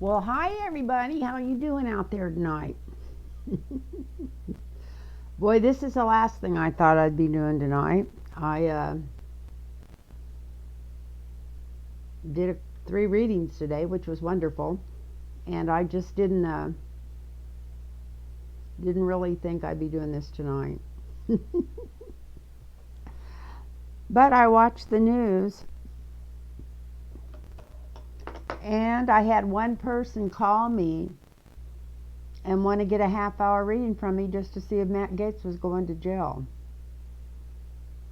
Well, hi everybody. How you doing out there tonight? Boy, this is the last thing I thought I'd be doing tonight. I did 3 readings today, which was wonderful, and I just didn't really think I'd be doing this tonight. But I watched the news, and I had one person call me and want to get a half-hour reading from me just to see if Matt Gaetz was going to jail.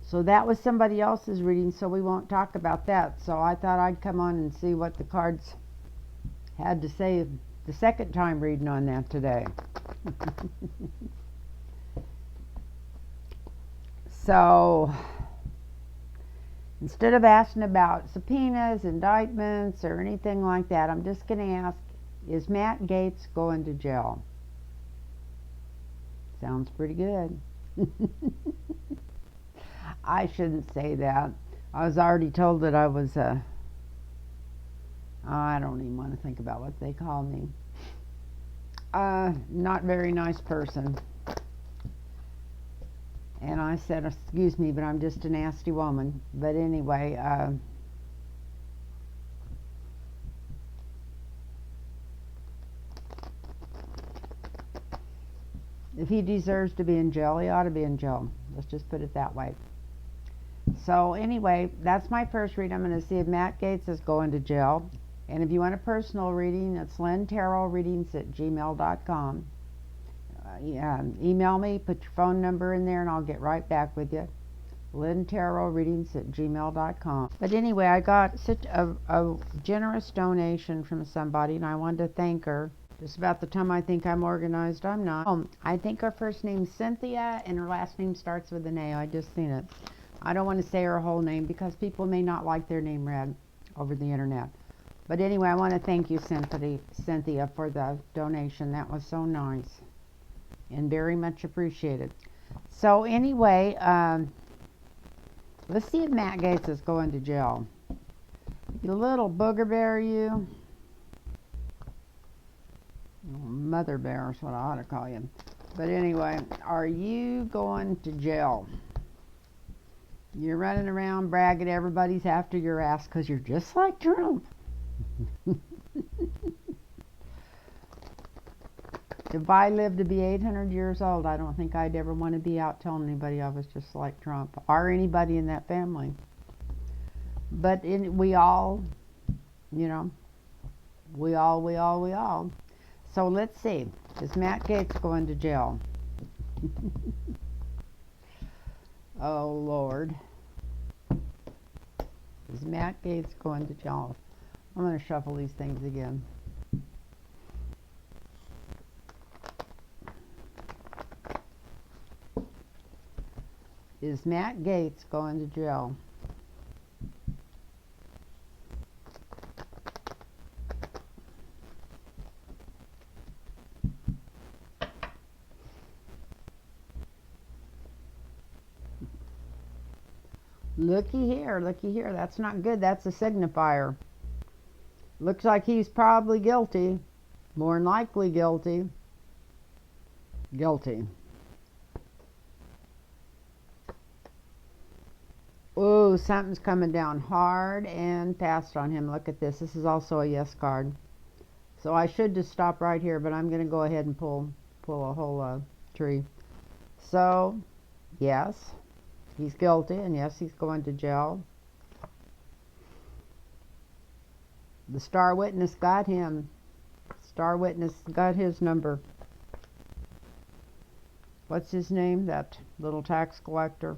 So that was somebody else's reading, so we won't talk about that. So I thought I'd come on and see what the cards had to say the second time reading on that today. So instead of asking about subpoenas, indictments, or anything like that, I'm just going to ask, is Matt Gaetz going to jail? Sounds pretty good. I shouldn't say that. I was already told that I was I don't even want to think about what they call me. Not very nice person. And I said, excuse me, but I'm just a nasty woman. But anyway, if he deserves to be in jail, he ought to be in jail. Let's just put it that way. So anyway, that's my first reading. I'm going to see if Matt Gaetz is going to jail. And if you want a personal reading, it's lynntarotreadings@gmail.com. Email me, put your phone number in there, and I'll get right back with you. lynntarotreadings@gmail.com. But anyway, I got such a generous donation from somebody, and I wanted to thank her. Just about the time I think I'm organized, I'm not. I think her first name's Cynthia, and her last name starts with an A. I just seen it. I don't want to say her whole name because people may not like their name read over the internet. But anyway, I want to thank you, Cynthia, for the donation. That was so nice and very much appreciated. So anyway, let's see if Matt Gaetz is going to jail. You little booger bear, you. Mother bear is what I ought to call you. But anyway, are you going to jail? You're running around bragging everybody's after your ass because you're just like Trump. If I lived to be 800 years old, I don't think I'd ever want to be out telling anybody I was just like Trump or anybody in that family. But we all, you know, we all. So let's see. Is Matt Gaetz going to jail? Oh, Lord. Is Matt Gaetz going to jail? I'm going to shuffle these things again. Is Matt Gaetz going to jail? Looky here, that's not good. That's a signifier. Looks like he's probably guilty. More than likely guilty. Guilty. Ooh, something's coming down hard and fast on him. Look at this. This is also a yes card. So I should just stop right here, but I'm going to go ahead and pull a whole tree. So, yes. He's guilty, and yes, he's going to jail. The star witness got him. Star witness got his number. What's his name? That little tax collector.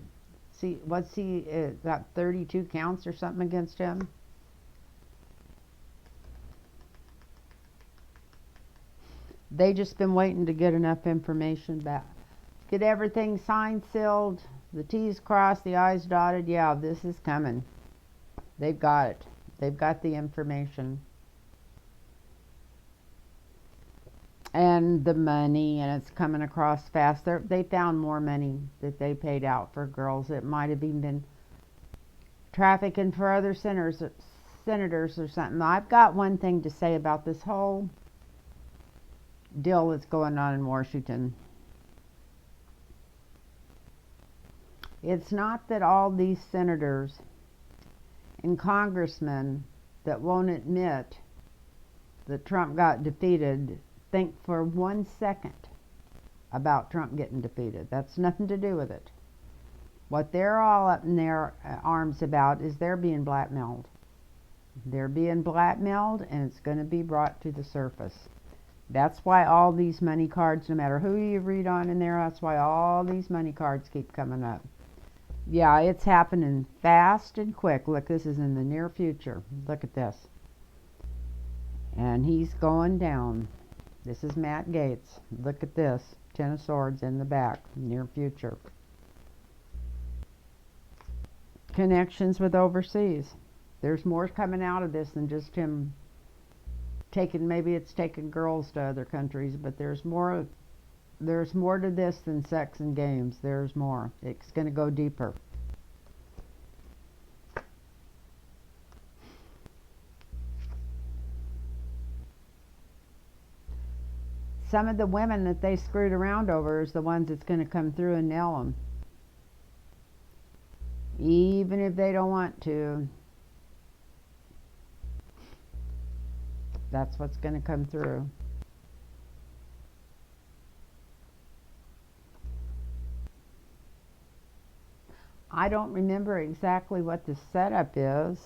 See, what's he got 32 counts or something against him? They just been waiting to get enough information back. Get everything signed, sealed, the T's crossed, the I's dotted. Yeah, this is coming. They've got it. They've got the information. And the money, and it's coming across fast. They found more money that they paid out for girls. It might have even been trafficking for other senators or something. I've got one thing to say about this whole deal that's going on in Washington. It's not that all these senators and congressmen that won't admit that Trump got defeated think for 1 second about Trump getting defeated. That's nothing to do with it. What they're all up in their arms about is they're being blackmailed. They're being blackmailed, and it's going to be brought to the surface. That's why all these money cards, no matter who you read on in there, that's why all these money cards keep coming up. Yeah, it's happening fast and quick. Look, this is in the near future. Look at this. And he's going down. This is Matt Gaetz. Look at this. 10 of Swords in the back. Near future. Connections with overseas. There's more coming out of this than just him taking, maybe it's taking girls to other countries, but there's more to this than sex and games. There's more. It's going to go deeper. Some of the women that they screwed around over is the ones that's going to come through and nail them. Even if they don't want to. That's what's going to come through. I don't remember exactly what the setup is.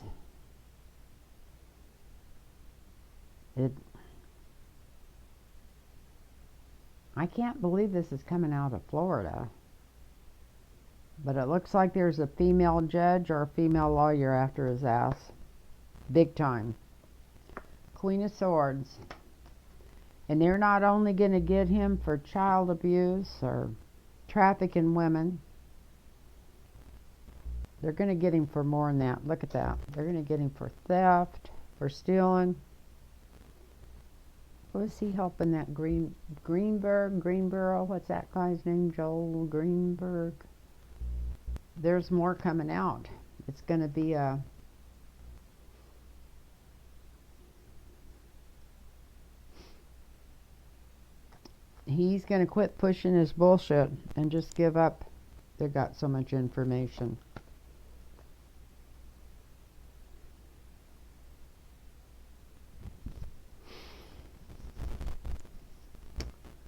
I can't believe this is coming out of Florida. But it looks like there's a female judge or a female lawyer after his ass. Big time. Queen of Swords. And they're not only going to get him for child abuse or trafficking women. They're going to get him for more than that. Look at that. They're going to get him for theft, for stealing. Was he helping that Greenborough? What's that guy's name? Joel Greenberg. There's more coming out. It's going to be a... He's going to quit pushing his bullshit and just give up. They've got so much information.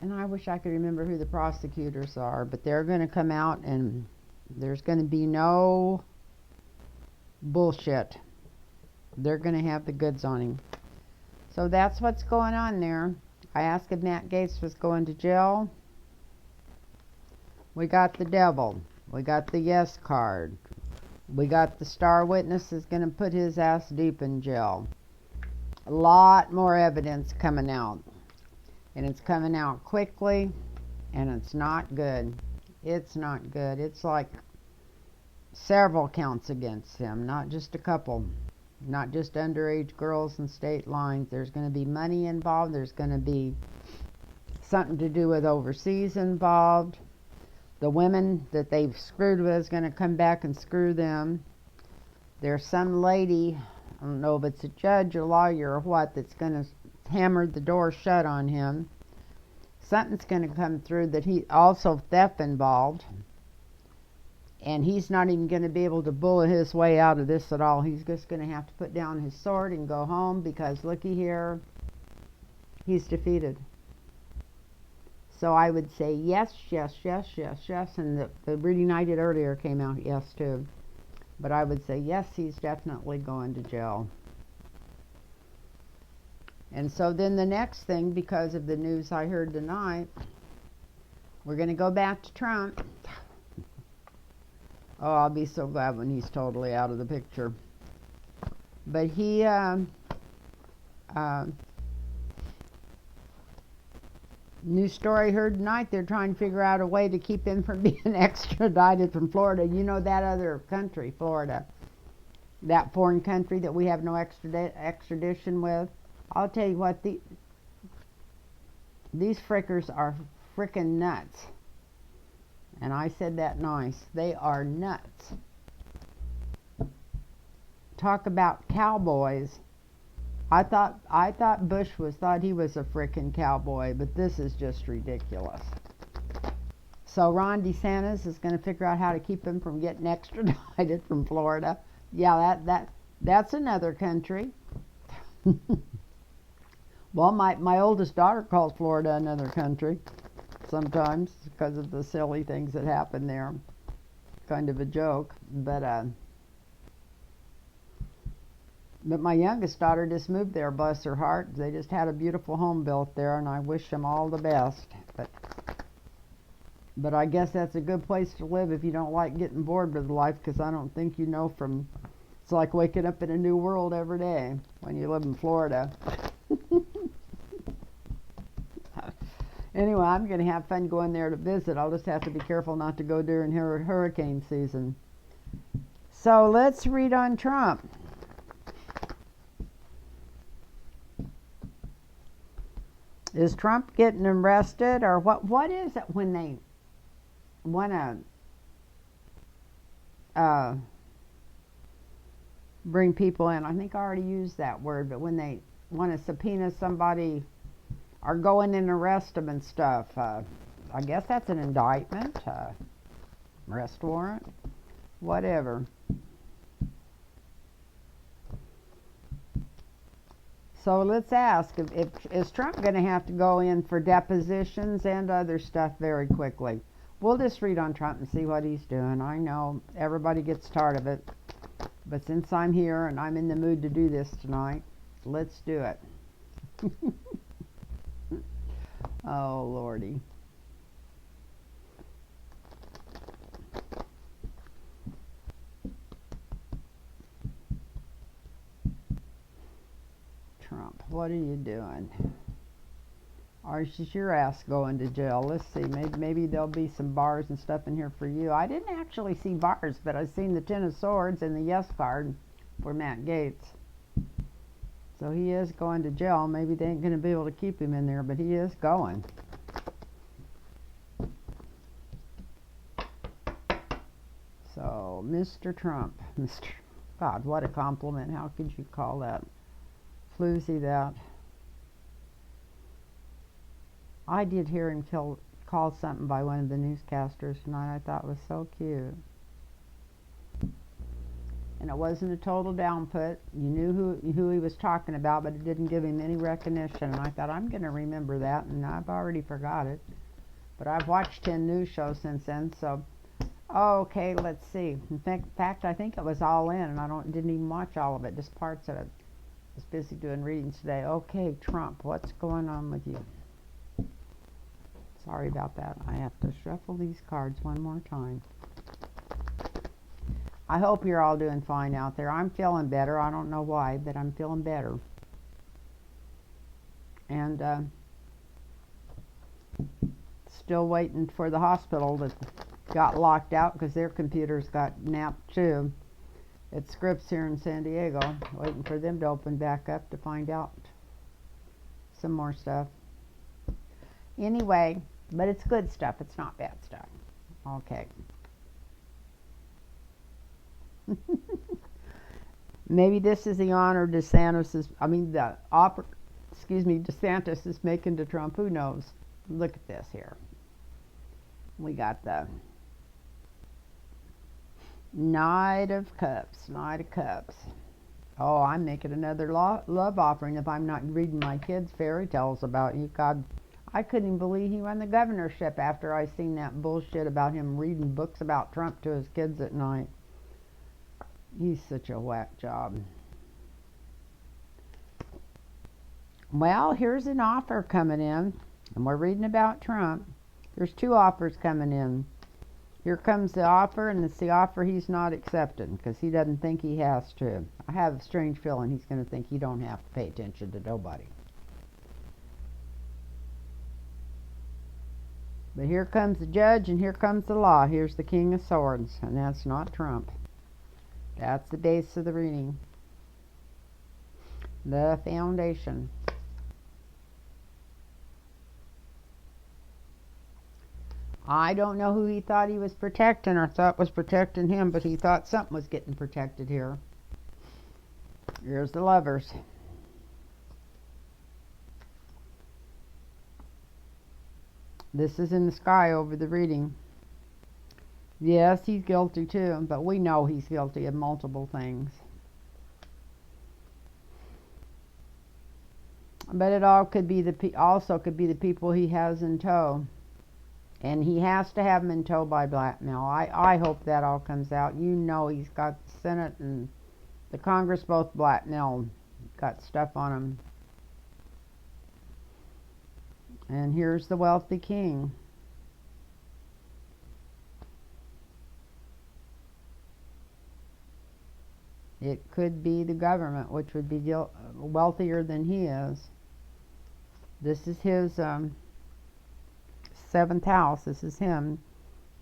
And I wish I could remember who the prosecutors are, but they're going to come out and there's going to be no bullshit. They're going to have the goods on him. So that's what's going on there. I asked if Matt Gaetz was going to jail. We got the devil. We got the yes card. We got the star witness is going to put his ass deep in jail. A lot more evidence coming out. And it's coming out quickly, and it's not good. It's not good. It's like several counts against him, not just a couple. Not just underage girls and state lines. There's going to be money involved. There's going to be something to do with overseas involved. The women that they've screwed with is going to come back and screw them. There's some lady, I don't know if it's a judge or lawyer or what, that's going to hammer the door shut on him. Something's going to come through that he also theft involved. And he's not even going to be able to bullet his way out of this at all. He's just going to have to put down his sword and go home because looky here, he's defeated. So I would say yes, yes, yes, yes, yes. And the reading I did earlier came out yes too. But I would say yes, he's definitely going to jail. And so then the next thing, because of the news I heard tonight, we're going to go back to Trump. Oh, I'll be so glad when he's totally out of the picture. But he, new story heard tonight, they're trying to figure out a way to keep him from being extradited from Florida. You know that other country, Florida. That foreign country that we have no extradition with. I'll tell you what, these frickers are frickin' nuts. And I said that nice. They are nuts. talk about cowboys. I thought Bush thought he was a frickin' cowboy, but this is just ridiculous. So Ron DeSantis is going to figure out how to keep him from getting extradited from Florida. Yeah, that's another country. Well, my oldest daughter calls Florida another country sometimes because of the silly things that happen there. Kind of a joke, but my youngest daughter just moved there, bless her heart. They just had a beautiful home built there, and I wish them all the best. But I guess that's a good place to live if you don't like getting bored with life, because I don't think you know from... It's like waking up in a new world every day when you live in Florida. Anyway, I'm going to have fun going there to visit. I'll just have to be careful not to go during hurricane season. So let's read on Trump. Is Trump getting arrested, or what is it when they want to bring people in? I think I already used that word, but when they want to subpoena somebody or go in and arrest them and stuff, I guess that's an indictment, arrest warrant, whatever. So let's ask, is Trump going to have to go in for depositions and other stuff very quickly? We'll just read on Trump and see what he's doing. I know everybody gets tired of it, but since I'm here and I'm in the mood to do this tonight, let's do it. Oh, Lordy. Trump, what are you doing? Or is your ass going to jail? Let's see. Maybe there'll be some bars and stuff in here for you. I didn't actually see bars, but I've seen the Ten of Swords and the yes card for Matt Gaetz. So he is going to jail. Maybe they ain't going to be able to keep him in there, but he is going. So, Mr. Trump. God, what a compliment. How could you call that? Floozy that. I did hear him call something by one of the newscasters tonight I thought was so cute. And it wasn't a total downput. You knew who he was talking about, but it didn't give him any recognition. And I thought, I'm going to remember that, and I've already forgot it. But I've watched 10 news shows since then, so... Okay, let's see. In fact, I think it was all in, and I didn't even watch all of it, just parts of it. I was busy doing readings today. Okay, Trump, what's going on with you? Sorry about that. I have to shuffle these cards one more time. I hope you're all doing fine out there. I'm feeling better. I don't know why, but I'm feeling better. And still waiting for the hospital that got locked out because their computers got napped too. At Scripps here in San Diego. Waiting for them to open back up to find out some more stuff. Anyway, but it's good stuff. It's not bad stuff. Okay. Maybe this is the honor DeSantis is making to Trump. Who knows? Look at this here. We got the Knight of Cups. Knight of Cups. Oh, I'm making another love offering if I'm not reading my kids fairy tales about you. God, I couldn't even believe he won the governorship after I seen that bullshit about him reading books about Trump to his kids at night. He's such a whack job. Well, here's an offer coming in, and we're reading about Trump. There's 2 offers coming in. Here comes the offer, and it's the offer he's not accepting because he doesn't think he has to. I have a strange feeling he's going to think he don't have to pay attention to nobody. But here comes the judge, and here comes the law. Here's the King of Swords, and that's not Trump. That's the base of the reading. The foundation. I don't know who he thought he was protecting or thought was protecting him, but he thought something was getting protected here. Here's the Lovers. This is in the sky over the reading. Yes, he's guilty too, but we know he's guilty of multiple things. But it all could be also could be the people he has in tow. And he has to have them in tow by blackmail. I hope that all comes out. You know he's got the Senate and the Congress both blackmail. Got stuff on him. And here's the wealthy king. It could be the government, which would be wealthier than he is. This is his 7th house. This is him.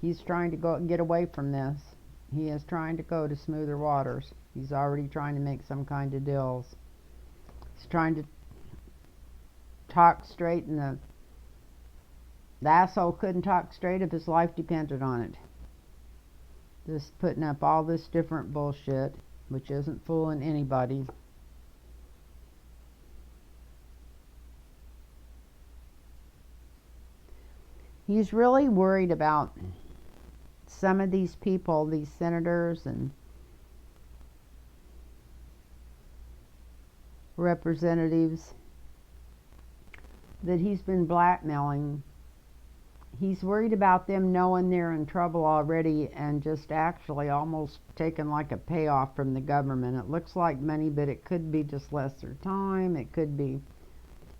He's trying to get away from this. He is trying to go to smoother waters. He's already trying to make some kind of deals. He's trying to talk straight, and the asshole couldn't talk straight if his life depended on it. Just putting up all this different bullshit, which isn't fooling anybody. He's really worried about some of these people, these senators and representatives that he's been blackmailing. He's worried about them knowing they're in trouble already and just actually almost taking like a payoff from the government. It looks like money, but it could be just lesser time. It could be,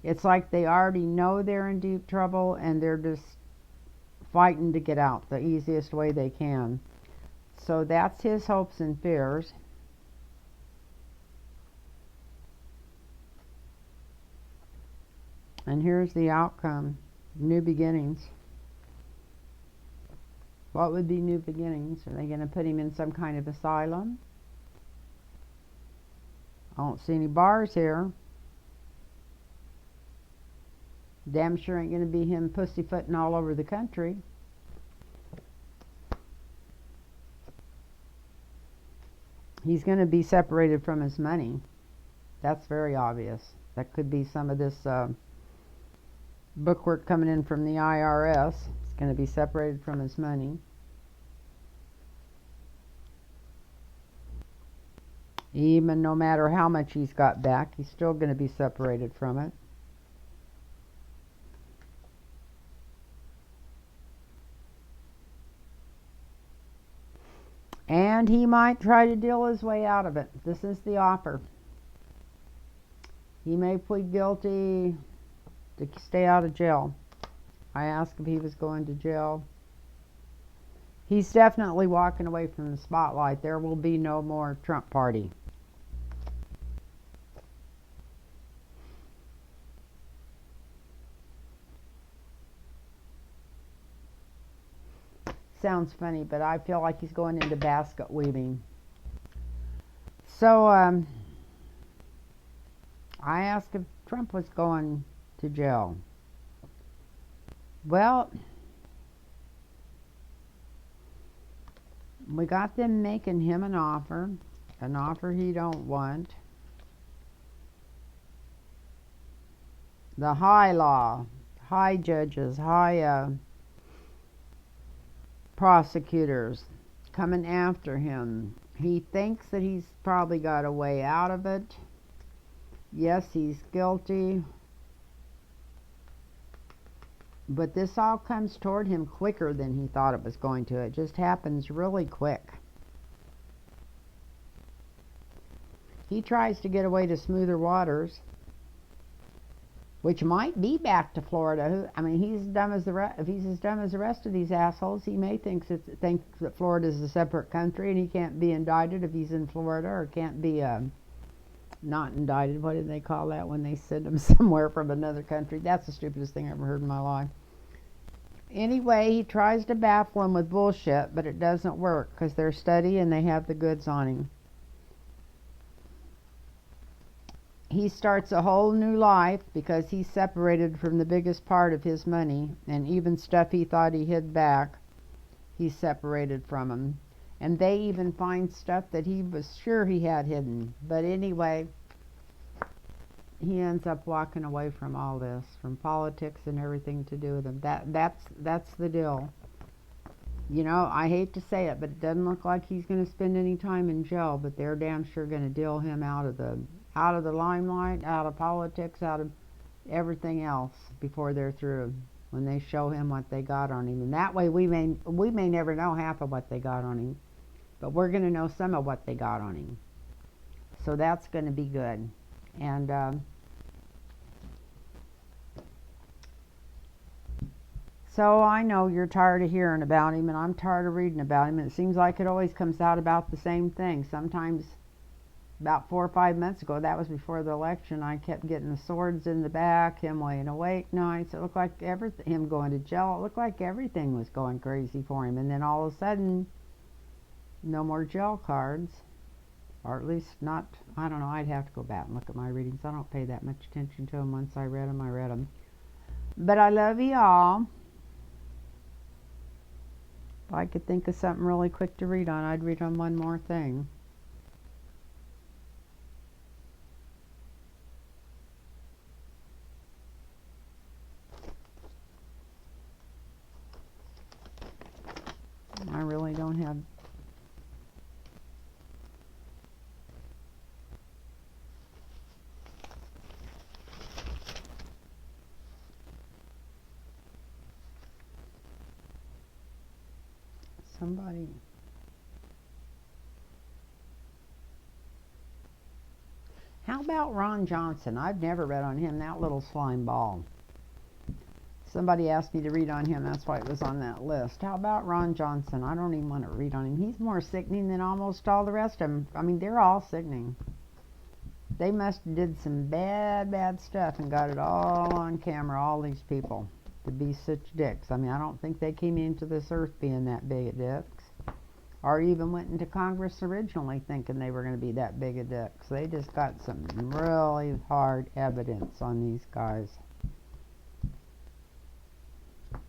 it's like they already know they're in deep trouble and they're just fighting to get out the easiest way they can. So that's his hopes and fears. And here's the outcome. New beginnings. What would be new beginnings? Are they going to put him in some kind of asylum? I don't see any bars here. Damn sure ain't going to be him pussyfooting all over the country. He's going to be separated from his money. That's very obvious. That could be some of this bookwork coming in from the IRS. He's going to be separated from his money. Even no matter how much he's got back, he's still going to be separated from it. And he might try to deal his way out of it. This is the offer. He may plead guilty to stay out of jail. I asked if he was going to jail. He's definitely walking away from the spotlight. There will be no more Trump party. Sounds funny, but I feel like he's going into basket weaving. So, I asked if Trump was going to jail. Well, we got them making him an offer he don't want. The high law, high judges, high prosecutors coming after him. He thinks that he's probably got a way out of it. Yes, he's guilty. But this all comes toward him quicker than he thought it was going to. It just happens really quick. He tries to get away to smoother waters, which might be back to Florida. I mean, he's dumb as if he's as dumb as the rest of these assholes, he may think that Florida is a separate country and he can't be indicted if he's in Florida, or can't be not indicted. What do they call that when they send him somewhere from another country? That's the stupidest thing I ever heard in my life. Anyway, he tries to baffle him with bullshit, but it doesn't work because they're steady and they have the goods on him. He starts a whole new life because he's separated from the biggest part of his money, and even stuff he thought he hid back, he's separated from him. And they even find stuff that he was sure he had hidden. But anyway, he ends up walking away from all this, from politics and everything to do with him. That's the deal. You know, I hate to say it, but it doesn't look like he's going to spend any time in jail. But they're damn sure going to deal him out of the limelight, out of politics, out of everything else before they're through. When they show him what they got on him, and that way we may never know half of what they got on him, but we're going to know some of what they got on him. So that's going to be good. And so I know you're tired of hearing about him, and I'm tired of reading about him, and it seems like it always comes out about the same thing. Sometimes, about 4 or 5 months ago, that was before the election, I kept getting the swords in the back, him laying awake nights. It looked like everything, him going to jail. It looked like everything was going crazy for him. And then all of a sudden, no more jail cards. Or at least not, I don't know, I'd have to go back and look at my readings. I don't pay that much attention to them. Once I read them, I read them. But I love y'all. If I could think of something really quick to read on, I'd read on one more thing. I really don't have... Somebody... How about Ron Johnson? I've never read on him, that little slime ball. Somebody asked me to read on him, that's why it was on that list. How about Ron Johnson? I don't even want to read on him. He's more sickening than almost all the rest of them. I mean, they're all sickening. They must have did some bad stuff and got it all on camera, all these people, to be such dicks. I mean, I don't think they came into this earth being that big of dicks. Or even went into Congress originally thinking they were going to be that big of dicks. They just got some really hard evidence on these guys.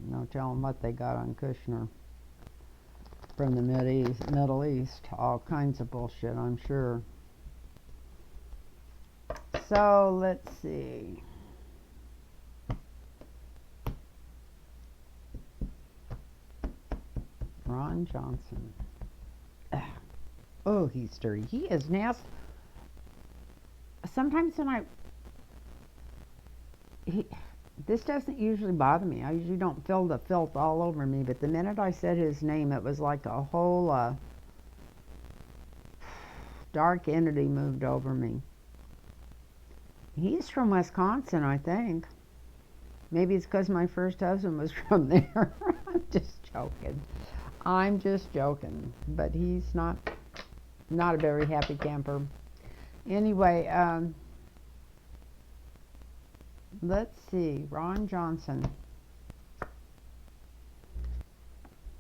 No telling what they got on Kushner from the Middle East. All kinds of bullshit, I'm sure. So, let's see. Ron Johnson. Oh, he's dirty. He is nasty. Sometimes when this doesn't usually bother me. I usually don't feel the filth all over me, but the minute I said his name, it was like a whole dark entity moved over me. He's from Wisconsin, I think. Maybe it's because my first husband was from there. I'm just joking. I'm just joking. But he's not a very happy camper. Anyway, let's see. Ron Johnson.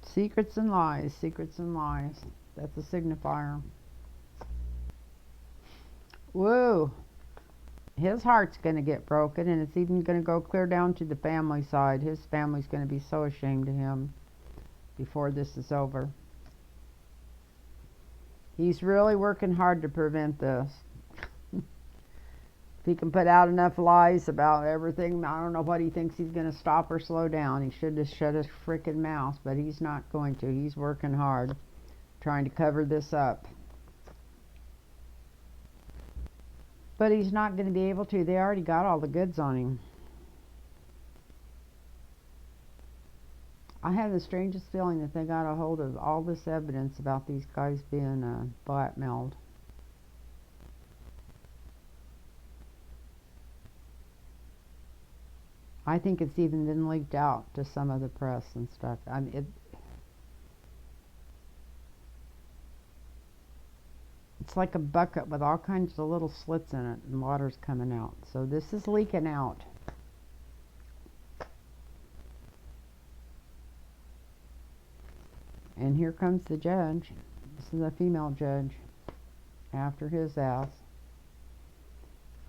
Secrets and lies. Secrets and lies. That's a signifier. Woo. His heart's going to get broken, and it's even going to go clear down to the family side. His family's going to be so ashamed of him before this is over. He's really working hard to prevent this. If he can put out enough lies about everything, I don't know what he thinks he's going to stop or slow down. He should have shut his frickin' mouth, but he's not going to. He's working hard, trying to cover this up. But he's not going to be able to. They already got all the goods on him. I have the strangest feeling that they got a hold of all this evidence about these guys being blackmailed. I think it's even been leaked out to some of the press and stuff. I mean, it's like a bucket with all kinds of little slits in it and water's coming out. So this is leaking out. And here comes the judge. This is a female judge after his ass.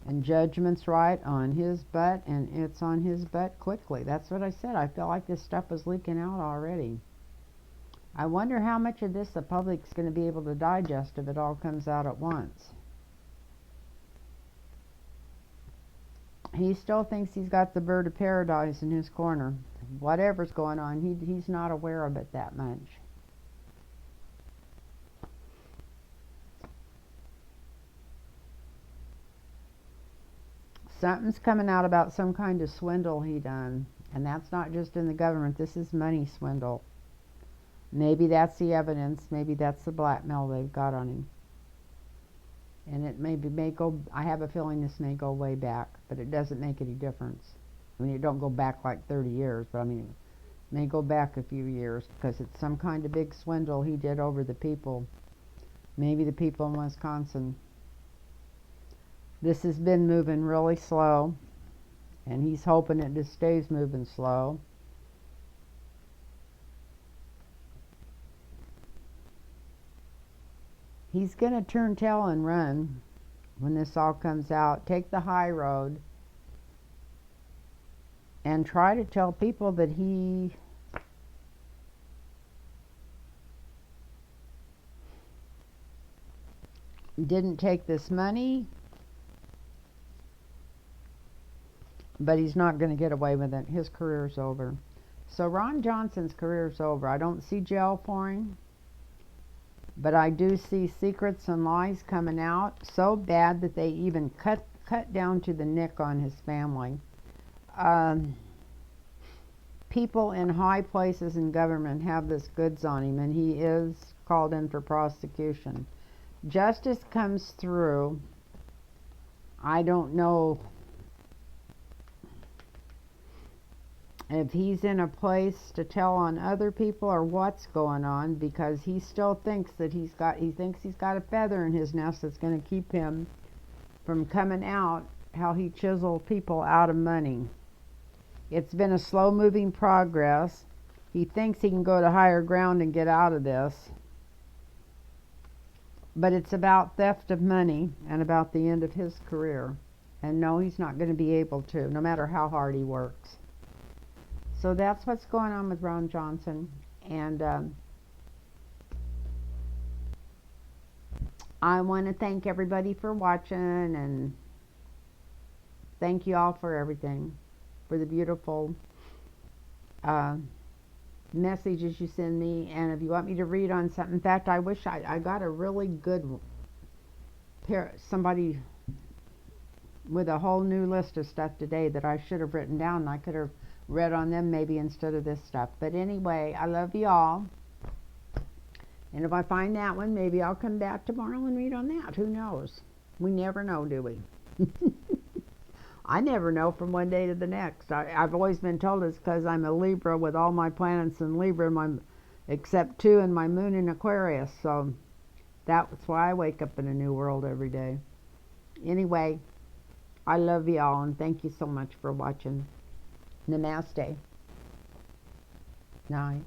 And judgment's right on his butt, and it's on his butt quickly. That's what I said. I feel like this stuff was leaking out already. I wonder how much of this the public's going to be able to digest if it all comes out at once. He still thinks he's got the bird of paradise in his corner. Whatever's going on, he's not aware of it that much. Something's coming out about some kind of swindle he done. And that's not just in the government. This is money swindle. Maybe that's the evidence. Maybe that's the blackmail they've got on him. And it may go, I have a feeling this may go way back, but it doesn't make any difference. I mean, it don't go back like 30 years, but I mean, it may go back a few years because it's some kind of big swindle he did over the people. Maybe the people in Wisconsin. This has been moving really slow, and he's hoping it just stays moving slow. He's going to turn tail and run when this all comes out. Take the high road and try to tell people that he didn't take this money, but he's not going to get away with it. His career's over. So Ron Johnson's career's over. I don't see jail for him, but I do see secrets and lies coming out so bad that they even cut down to the nick on his family. People in high places in government have this goods on him, and he is called in for prosecution. Justice comes through. I don't know if he's in a place to tell on other people or what's going on, because he still thinks that he thinks he's got a feather in his nest that's going to keep him from coming out, how he chiseled people out of money. It's been a slow moving progress. He thinks he can go to higher ground and get out of this, but it's about theft of money and about the end of his career. And no, he's not going to be able to, no matter how hard he works. So that's what's going on with Ron Johnson. And I want to thank everybody for watching, and thank you all for everything, for the beautiful messages you send me. And if you want me to read on something, in fact, I wish I got a really good somebody with a whole new list of stuff today that I should have written down, and I could have read on them maybe instead of this stuff. But anyway, I love you all. And if I find that one, maybe I'll come back tomorrow and read on that. Who knows? We never know, do we? I never know from one day to the next. I've always been told it's because I'm a Libra with all my planets in Libra, except 2 in my moon in Aquarius. So that's why I wake up in a new world every day. Anyway, I love you all, and thank you so much for watching. Namaste. Night.